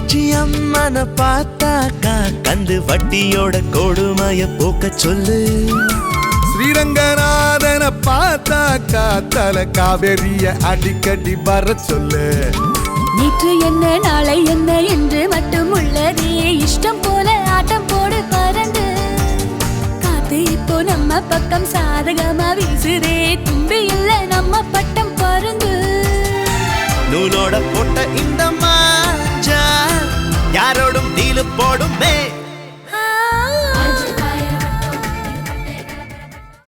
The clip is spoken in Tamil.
காமாட்சி அம்மனை பார்த்தாக்கா கந்து வட்டியோட கொடுமைய போக்க சொல்லு. ஸ்ரீரங்கநாதனை பார்த்தாக்கா தல காவேரிய அடிக்கடி வர சொல்லு. நேற்று என்ன நாளை என்ன என்று மட்டும் உள்ளதே இஷ்டம் போல ஆட்டம் போடு பறந்து. காத்து இப்போ நம்ம பக்கம் சாதகமா வீசுதே தும்பி இல்ல நம்ம பட்டம் பறந்து. நூலோட போட்ட இந்த மாஞ்சா யாரோடும் தீலு போடும்